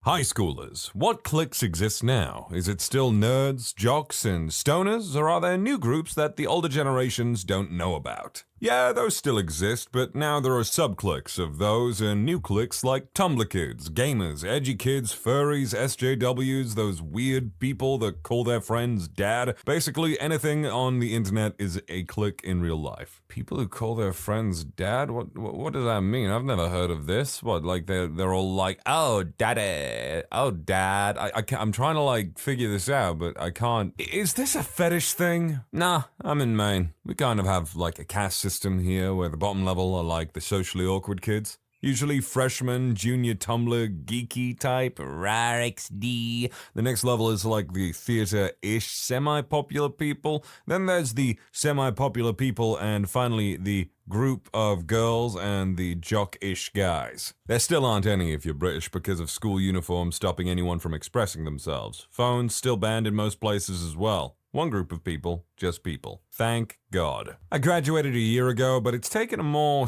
High schoolers, what cliques exist now? Is it still nerds, jocks, and stoners, or are there new groups that the older generations don't know about? Yeah, those still exist, but now there are sub-cliques of those and new cliques like Tumblr kids, gamers, edgy kids, furries, SJWs, those weird people that call their friends dad. Basically, anything on the internet is a clique in real life. People who call their friends dad? What does that mean? I've never heard of this. What, like they're all like, oh, daddy, oh, dad. I'm trying to figure this out, but I can't. Is this a fetish thing? Nah, I'm in Maine. We kind of have a caste system here where the bottom level are the socially awkward kids. Usually freshmen, junior Tumblr, geeky type, RARXD. The next level is the theater-ish semi-popular people. Then there's the semi-popular people, and finally the group of girls and the jock-ish guys. There still aren't any if you're British because of school uniforms stopping anyone from expressing themselves. Phones still banned in most places as well. One group of people, just people. Thank God. I graduated a year ago, but it's taken a more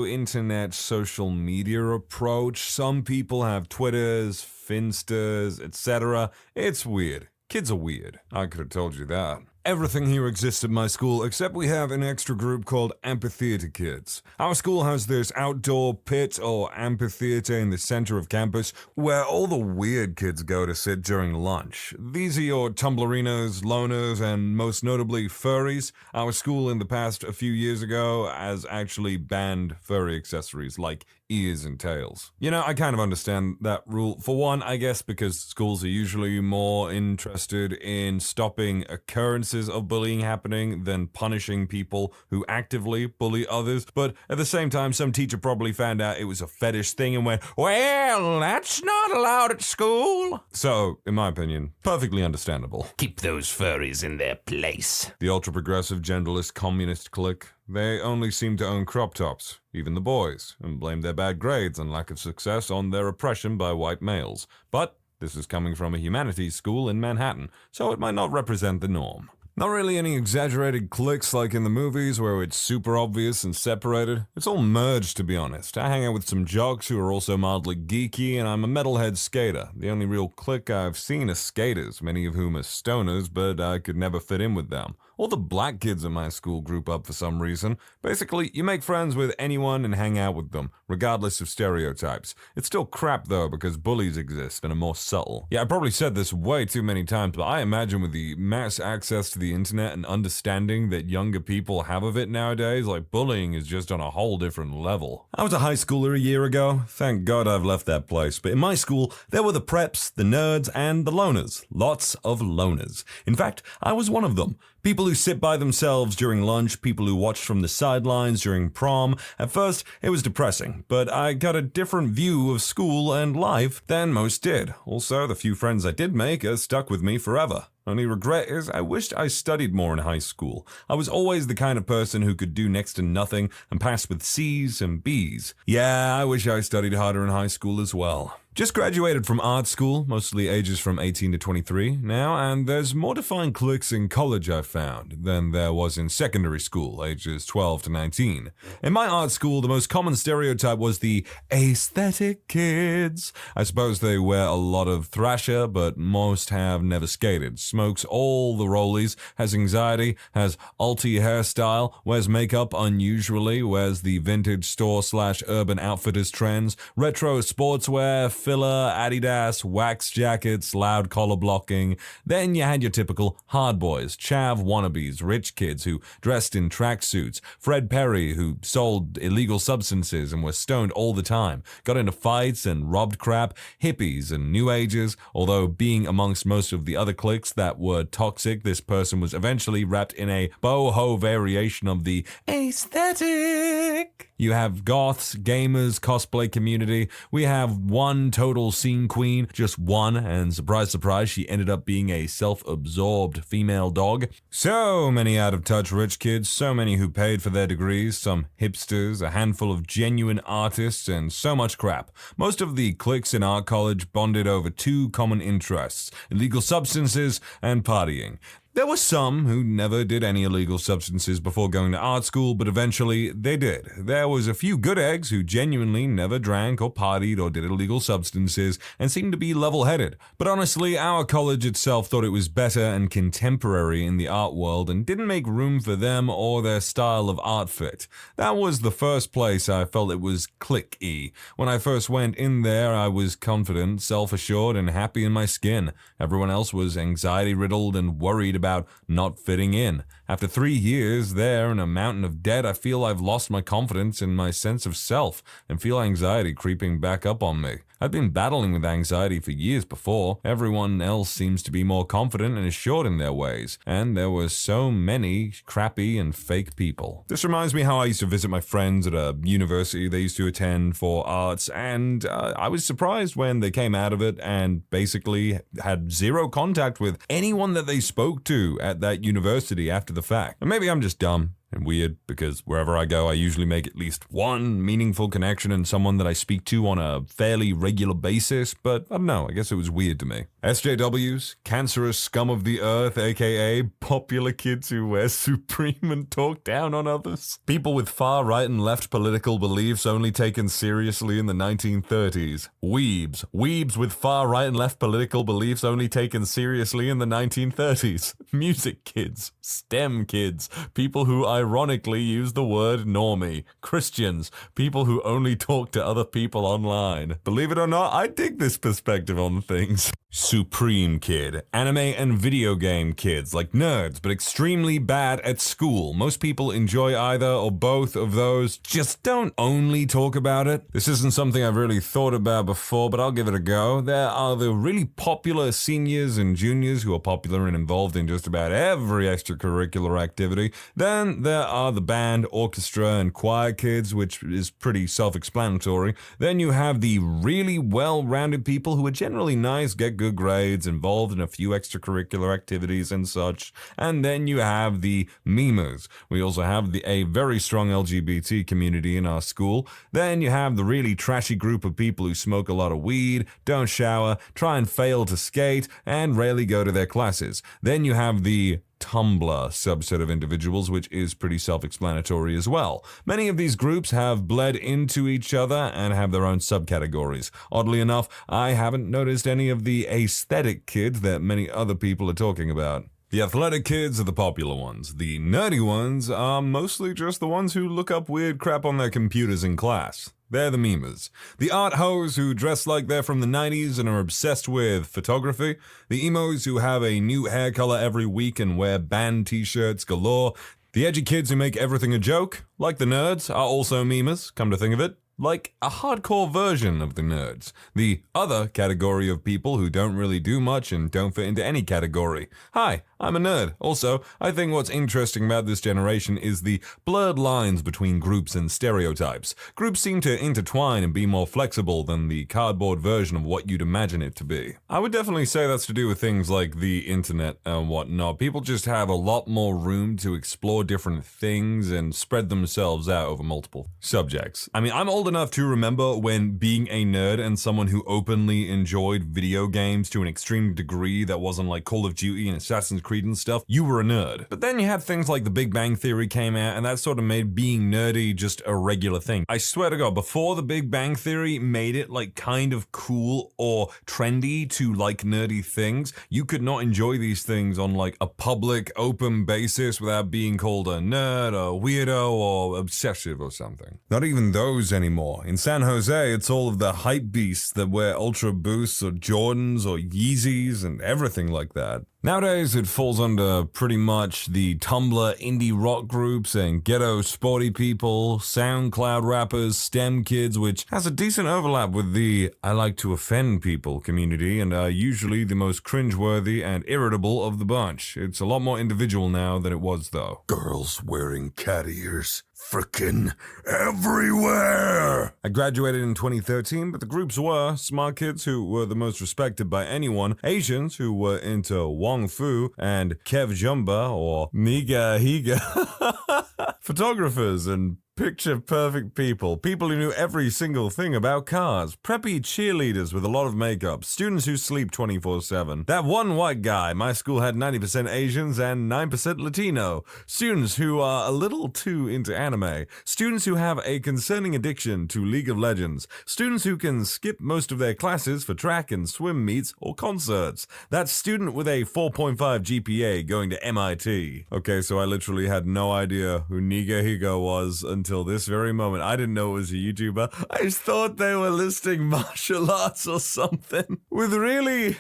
internet social media approach. Some people have Twitters, Finstas, etc. It's weird. Kids are weird. I could have told you that. Everything here exists at my school, except we have an extra group called Amphitheater Kids. Our school has this outdoor pit or amphitheater in the center of campus where all the weird kids go to sit during lunch. These are your Tumblrinos, loners, and most notably furries. Our school in the past a few years ago has actually banned furry accessories like ears and tails. You know, I kind of understand that rule. For one, I guess because schools are usually more interested in stopping occurrences of bullying happening than punishing people who actively bully others. But at the same time, some teacher probably found out it was a fetish thing and went, well, that's not allowed at school. So, in my opinion, perfectly understandable. Keep those furries in their place. The ultra-progressive, genderless, communist clique. They only seem to own crop tops, even the boys, and blame their bad grades and lack of success on their oppression by white males. But this is coming from a humanities school in Manhattan, so it might not represent the norm. Not really any exaggerated cliques like in the movies where it's super obvious and separated. It's all merged, to be honest. I hang out with some jocks who are also mildly geeky, and I'm a metalhead skater. The only real clique I've seen are skaters, many of whom are stoners, but I could never fit in with them. All the black kids in my school group up for some reason. Basically, you make friends with anyone and hang out with them, regardless of stereotypes. It's still crap though, because bullies exist and are more subtle. Yeah, I probably said this way too many times, but I imagine with the mass access to the internet and understanding that younger people have of it nowadays, bullying is just on a whole different level. I was a high schooler a year ago. Thank God I've left that place. But in my school, there were the preps, the nerds, and the loners. Lots of loners. In fact, I was one of them. People who sit by themselves during lunch, people who watch from the sidelines during prom. At first, it was depressing, but I got a different view of school and life than most did. Also, the few friends I did make are stuck with me forever. Only regret is I wished I studied more in high school. I was always the kind of person who could do next to nothing and pass with C's and B's. Yeah, I wish I studied harder in high school as well. Just graduated from art school, mostly ages from 18 to 23 now, and there's more defined cliques in college I've found than there was in secondary school, ages 12 to 19. In my art school, the most common stereotype was the aesthetic kids. I suppose they wear a lot of Thrasher, but most have never skated, smokes all the rollies, has anxiety, has alty hairstyle, wears makeup unusually, wears the vintage store/urban outfitters trends, retro sportswear, filler, Adidas, wax jackets, loud collar blocking. Then you had your typical hard boys, chav wannabes, rich kids who dressed in tracksuits, Fred Perry who sold illegal substances and were stoned all the time, got into fights and robbed crap, hippies and new agers. Although being amongst most of the other cliques that were toxic, this person was eventually wrapped in a boho variation of the aesthetic. You have goths, gamers, cosplay community. We have one total scene queen, just one, and surprise, surprise, she ended up being a self-absorbed female dog. So many out-of-touch rich kids, so many who paid for their degrees, some hipsters, a handful of genuine artists, and so much crap. Most of the cliques in art college bonded over two common interests, illegal substances and partying. There were some who never did any illegal substances before going to art school, but eventually they did. There was a few good eggs who genuinely never drank or partied or did illegal substances and seemed to be level-headed. But honestly, our college itself thought it was better and contemporary in the art world and didn't make room for them or their style of art fit. That was the first place I felt it was clique-y. When I first went in there, I was confident, self-assured, and happy in my skin. Everyone else was anxiety-riddled and worried about not fitting in. After 3 years there in a mountain of debt, I feel I've lost my confidence and my sense of self and feel anxiety creeping back up on me. I've been battling with anxiety for years before. Everyone else seems to be more confident and assured in their ways, and there were so many crappy and fake people. This reminds me how I used to visit my friends at a university they used to attend for arts, and I was surprised when they came out of it and basically had zero contact with anyone that they spoke to at that university after the fact. And maybe I'm just dumb and weird, because wherever I go, I usually make at least one meaningful connection and someone that I speak to on a fairly regular basis, but I don't know, I guess it was weird to me. SJWs, cancerous scum of the earth, aka popular kids who wear Supreme and talk down on others. People with far right and left political beliefs only taken seriously in the 1930s. Weebs with far right and left political beliefs only taken seriously in the 1930s. Music kids, STEM kids, people who ironically use the word normie. Christians, people who only talk to other people online. Believe it or not, I dig this perspective on things. Supreme kid, anime and video game kids, like nerds, but extremely bad at school. Most people enjoy either or both of those. Just don't only talk about it. This isn't something I've really thought about before, but I'll give it a go. There are the really popular seniors and juniors who are popular and involved in just about every extracurricular activity. Then there are the band, orchestra, and choir kids, which is pretty self-explanatory. Then you have the really well-rounded people who are generally nice, get good grades, involved in a few extracurricular activities and such. And then you have the memers. We also have a very strong LGBT community in our school. Then you have the really trashy group of people who smoke a lot of weed, don't shower, try and fail to skate, and rarely go to their classes. Then you have the Tumblr subset of individuals, which is pretty self-explanatory as well. Many of these groups have bled into each other and have their own subcategories. Oddly enough, I haven't noticed any of the aesthetic kids that many other people are talking about. The athletic kids are the popular ones. The nerdy ones are mostly just the ones who look up weird crap on their computers in class. They're the memers. The art hoes who dress like they're from the 90s and are obsessed with photography. The emos who have a new hair color every week and wear band t-shirts galore. The edgy kids who make everything a joke, like the nerds, are also memers, come to think of it. Like a hardcore version of the nerds. The other category of people who don't really do much and don't fit into any category. Hi, I'm a nerd. Also, I think what's interesting about this generation is the blurred lines between groups and stereotypes. Groups seem to intertwine and be more flexible than the cardboard version of what you'd imagine it to be. I would definitely say that's to do with things like the internet and whatnot. People just have a lot more room to explore different things and spread themselves out over multiple subjects. I mean, I'm old enough to remember when being a nerd and someone who openly enjoyed video games to an extreme degree that wasn't like Call of Duty and Assassin's Creed and stuff, you were a nerd. But then you had things like The Big Bang Theory came out, and that sort of made being nerdy just a regular thing. I swear to God, before The Big Bang Theory made it like kind of cool or trendy to like nerdy things, you could not enjoy these things on like a public, open basis without being called a nerd, a weirdo, or obsessive or something. Not even those anymore. In San Jose, it's all of the hype beasts that wear Ultra Boosts or Jordans or Yeezys and everything like that. Nowadays, it falls under pretty much the Tumblr indie rock groups and ghetto sporty people, SoundCloud rappers, STEM kids, which has a decent overlap with the I like to offend people community and are usually the most cringeworthy and irritable of the bunch. It's a lot more individual now than it was, though. Girls wearing cat ears. Frickin' everywhere! I graduated in 2013, but the groups were smart kids who were the most respected by anyone, Asians who were into Wong Fu and Kev Jumba or Niga Higa, photographers and Picture perfect people. People who knew every single thing about cars. Preppy cheerleaders with a lot of makeup. Students who sleep 24/7. That one white guy. My school had 90% Asians and 9% Latino. Students who are a little too into anime. Students who have a concerning addiction to League of Legends. Students who can skip most of their classes for track and swim meets or concerts. That student with a 4.5 GPA going to MIT. Okay, so I literally had no idea who Nigahiga was until this very moment. I didn't know it was a YouTuber. I just thought they were listing martial arts or something with really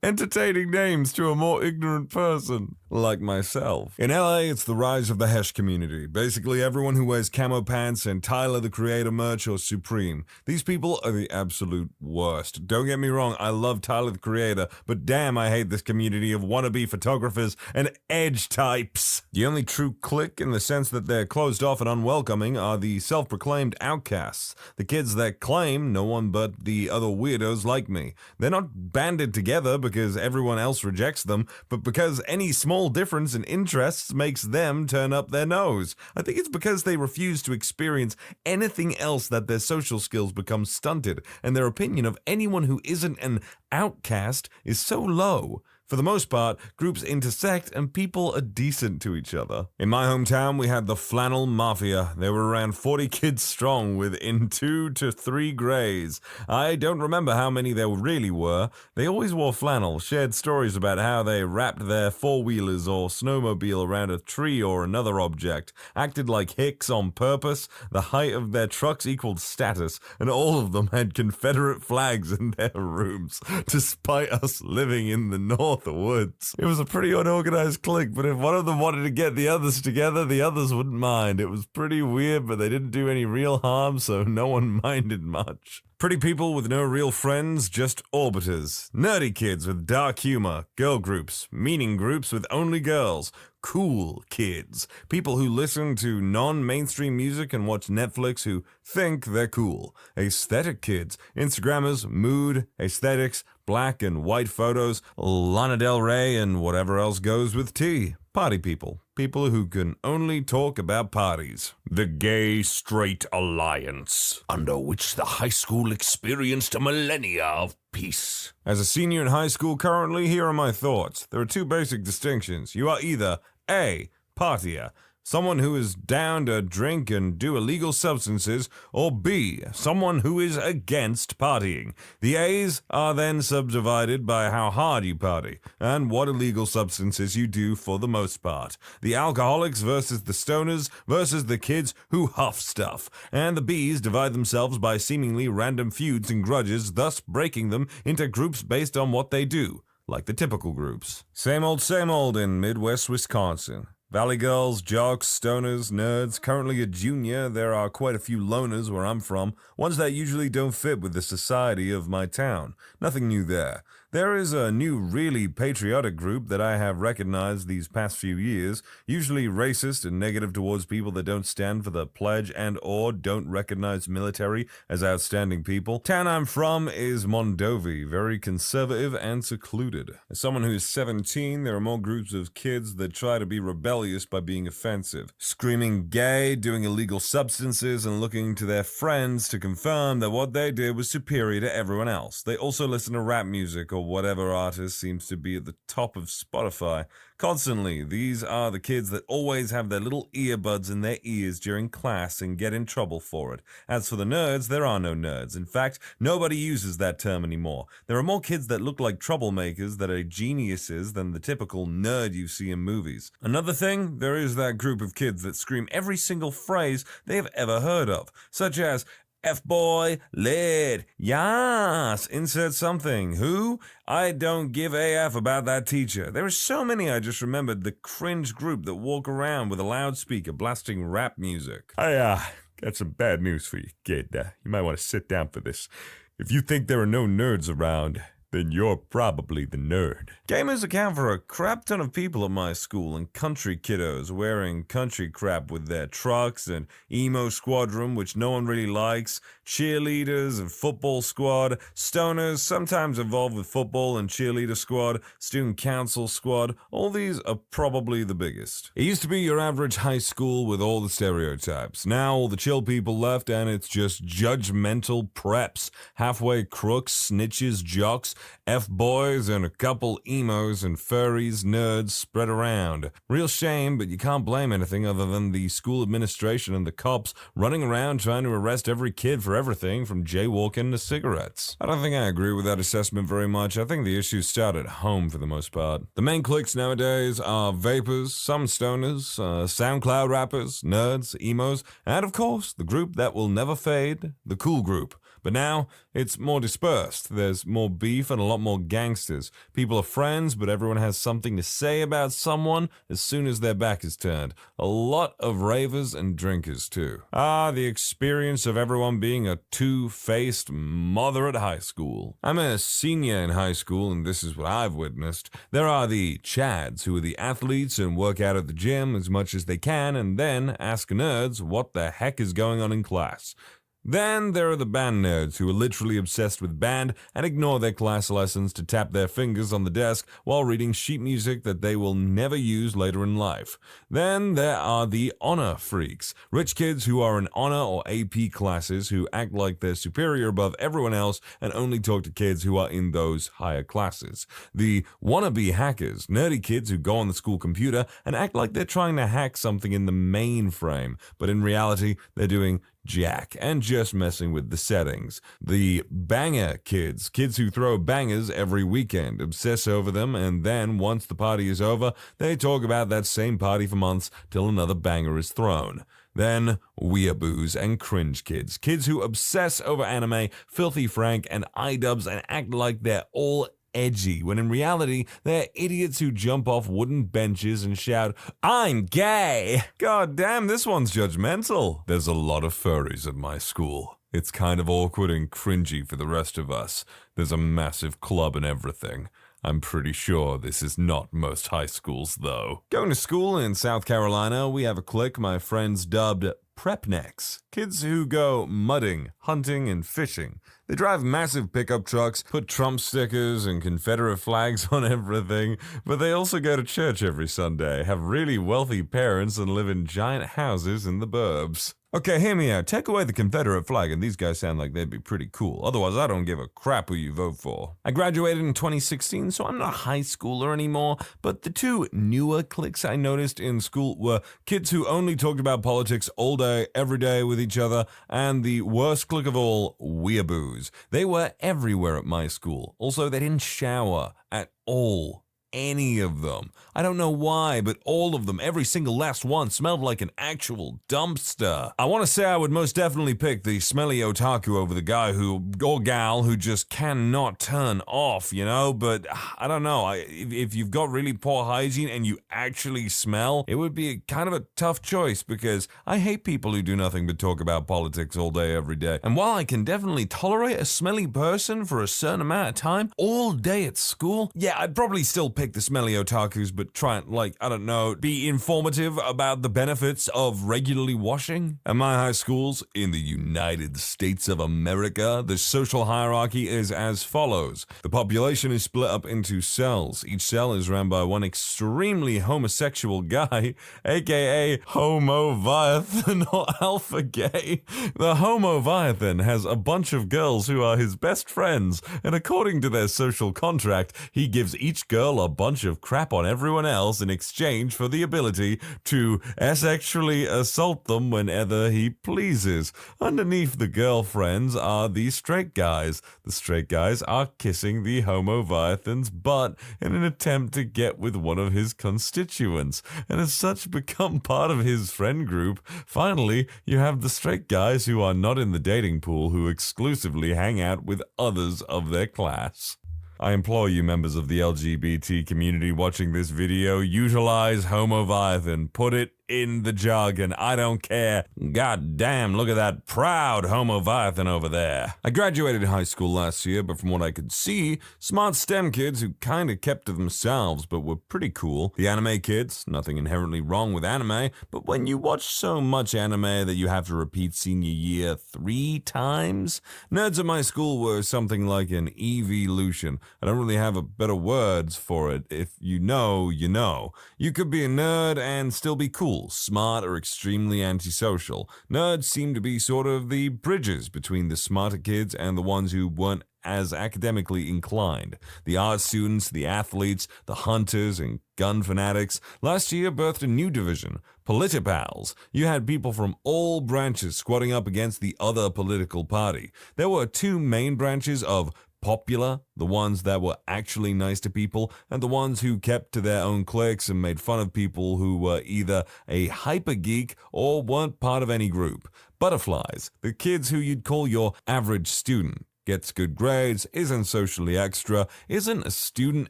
entertaining names to a more ignorant person like myself. In LA, it's the rise of the Hesh community. Basically, everyone who wears camo pants and Tyler the Creator merch or Supreme. These people are the absolute worst. Don't get me wrong, I love Tyler the Creator, but damn, I hate this community of wannabe photographers and edge types. The only true clique in the sense that they're closed off and unwelcoming are the self-proclaimed outcasts, the kids that claim no one but the other weirdos like me. They're not banded together because everyone else rejects them, but because any small difference in interests makes them turn up their nose. I think it's because they refuse to experience anything else that their social skills become stunted, and their opinion of anyone who isn't an outcast is so low. For the most part, groups intersect and people are decent to each other. In my hometown, we had the Flannel Mafia. They were around 40 kids strong within 2 to 3 grays. I don't remember how many there really were. They always wore flannel, shared stories about how they wrapped their four-wheelers or snowmobile around a tree or another object, acted like hicks on purpose, the height of their trucks equaled status, and all of them had Confederate flags in their rooms, despite us living in the North. The woods. It was a pretty unorganized clique, but if one of them wanted to get the others together, the others wouldn't mind. It was pretty weird, but they didn't do any real harm, so no one minded much. Pretty people with no real friends, just orbiters. Nerdy kids with dark humor. Girl groups. Meaning groups with only girls. Cool kids. People who listen to non-mainstream music and watch Netflix who think they're cool. Aesthetic kids. Instagrammers, mood, aesthetics, black and white photos, Lana Del Rey, and whatever else goes with tea. Party people. People who can only talk about parties. The Gay-Straight Alliance, under which the high school experienced a millennia of peace. As a senior in high school currently, here are my thoughts. There are two basic distinctions. You are either A, partier, someone who is down to drink and do illegal substances, or B, someone who is against partying. The A's are then subdivided by how hard you party, and what illegal substances you do for the most part. The alcoholics versus the stoners versus the kids who huff stuff. And the B's divide themselves by seemingly random feuds and grudges, thus breaking them into groups based on what they do, like the typical groups. Same old in Midwest Wisconsin. Valley girls, jocks, stoners, nerds. Currently a junior, there are quite a few loners where I'm from, ones that usually don't fit with the society of my town. Nothing new there. There is a new really patriotic group that I have recognized these past few years, usually racist and negative towards people that don't stand for the pledge and or don't recognize military as outstanding people. Town I'm from is Mondovi, very conservative and secluded. As someone who's 17, there are more groups of kids that try to be rebellious by being offensive, screaming gay, doing illegal substances, and looking to their friends to confirm that what they did was superior to everyone else. They also listen to rap music or whatever artist seems to be at the top of Spotify. Constantly, these are the kids that always have their little earbuds in their ears during class and get in trouble for it. As for the nerds, there are no nerds. In fact, nobody uses that term anymore. There are more kids that look like troublemakers that are geniuses than the typical nerd you see in movies. Another thing, there is that group of kids that scream every single phrase they have ever heard of, such as F-boy, lid, yas, insert something. Who? I don't give a F about that teacher. There are so many I just remembered the cringe group that walk around with a loudspeaker blasting rap music. I got some bad news for you, kid. You might want to sit down for this. If you think there are no nerds around, then you're probably the nerd. Gamers account for a crap ton of people at my school, and country kiddos wearing country crap with their trucks and emo squadron, which no one really likes, cheerleaders and football squad, stoners, sometimes involved with football and cheerleader squad, student council squad. All these are probably the biggest. It used to be your average high school with all the stereotypes. Now all the chill people left and it's just judgmental preps, halfway crooks, snitches, jocks, F-boys, and a couple emos and furries, nerds spread around. Real shame, but you can't blame anything other than the school administration and the cops running around trying to arrest every kid for everything from jaywalking to cigarettes. I don't think I agree with that assessment very much. I think the issues start at home for the most part. The main cliques nowadays are vapors, some stoners, SoundCloud rappers, nerds, emos, and of course, the group that will never fade, the cool group. But now, it's more dispersed. There's more beef and a lot more gangsters. People are friends, but everyone has something to say about someone as soon as their back is turned. A lot of ravers and drinkers, too. The experience of everyone being a two-faced mother at high school. I'm a senior in high school, and this is what I've witnessed. There are the Chads, who are the athletes and work out at the gym as much as they can, and then ask nerds what the heck is going on in class. Then there are the band nerds who are literally obsessed with band and ignore their class lessons to tap their fingers on the desk while reading sheet music that they will never use later in life. Then there are the honor freaks, rich kids who are in honor or AP classes who act like they're superior above everyone else and only talk to kids who are in those higher classes. The wannabe hackers, nerdy kids who go on the school computer and act like they're trying to hack something in the mainframe, but in reality they're doing jack and just messing with the settings. The banger kids, kids who throw bangers every weekend, obsess over them, and then once the party is over, they talk about that same party for months till another banger is thrown. Then weeaboos and cringe kids, kids who obsess over anime, filthy frank, and iDubbbz and act like they're all edgy, when in reality, they're idiots who jump off wooden benches and shout, "I'm gay!" God damn, this one's judgmental. There's a lot of furries at my school. It's kind of awkward and cringy for the rest of us. There's a massive club and everything. I'm pretty sure this is not most high schools, though. Going to school in South Carolina, we have a clique my friends dubbed prepnecks. Kids who go mudding, hunting, and fishing. They drive massive pickup trucks, put Trump stickers and Confederate flags on everything, but they also go to church every Sunday, have really wealthy parents, and live in giant houses in the burbs. Okay, hear me out. Take away the Confederate flag and these guys sound like they'd be pretty cool. Otherwise, I don't give a crap who you vote for. I graduated in 2016, so I'm not a high schooler anymore, but the two newer cliques I noticed in school were kids who only talked about politics all day, every day with each other, and the worst clique of all, weeaboos. They were everywhere at my school. Also, they didn't shower at all. Any of them. I don't know why, but all of them, every single last one, smelled like an actual dumpster. I want to say I would most definitely pick the smelly otaku over the guy or gal who just cannot turn off, you know? But I don't know. If you've got really poor hygiene and you actually smell, it would be kind of a tough choice because I hate people who do nothing but talk about politics all day, every day. And while I can definitely tolerate a smelly person for a certain amount of time, all day at school, yeah, I'd probably still pick the smelly otakus, but try and, be informative about the benefits of regularly washing. At my high schools in the United States of America, the social hierarchy is as follows. The population is split up into cells. Each cell is run by one extremely homosexual guy, aka Homoviathan or Alpha Gay. The Homoviathan has a bunch of girls who are his best friends, and according to their social contract, he gives each girl a bunch of crap on everyone else in exchange for the ability to sexually assault them whenever he pleases. Underneath the girlfriends are the straight guys. The straight guys are kissing the Homoviathan's butt in an attempt to get with one of his constituents, and as such become part of his friend group. Finally, you have the straight guys who are not in the dating pool who exclusively hang out with others of their class. I implore you members of the LGBT community watching this video, utilize Homoviathan. Put it in the jargon. I don't care. God damn, look at that proud homoviathan over there. I graduated high school last year, but from what I could see, smart STEM kids who kinda kept to themselves but were pretty cool. The anime kids, nothing inherently wrong with anime, but when you watch so much anime that you have to repeat senior year 3 times, nerds at my school were something like an evolution. I don't really have a better words for it. If you know, you know. You could be a nerd and still be cool, smart, or extremely antisocial. Nerds seem to be sort of the bridges between the smarter kids and the ones who weren't as academically inclined. The art students, the athletes, the hunters, and gun fanatics. Last year birthed a new division, Politipals. You had people from all branches squatting up against the other political party. There were 2 main branches of popular, the ones that were actually nice to people, and the ones who kept to their own cliques and made fun of people who were either a hyper geek or weren't part of any group. Butterflies, the kids who you'd call your average student. Gets good grades, isn't socially extra, isn't a student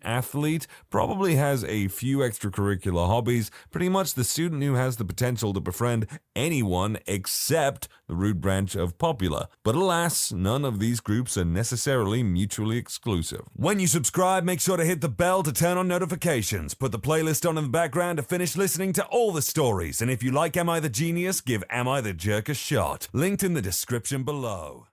athlete, probably has a few extracurricular hobbies, pretty much the student who has the potential to befriend anyone except the rude branch of popular. But alas, none of these groups are necessarily mutually exclusive. When you subscribe, make sure to hit the bell to turn on notifications. Put the playlist on in the background to finish listening to all the stories. And if you like Am I the Genius, give Am I the Jerk a shot. Linked in the description below.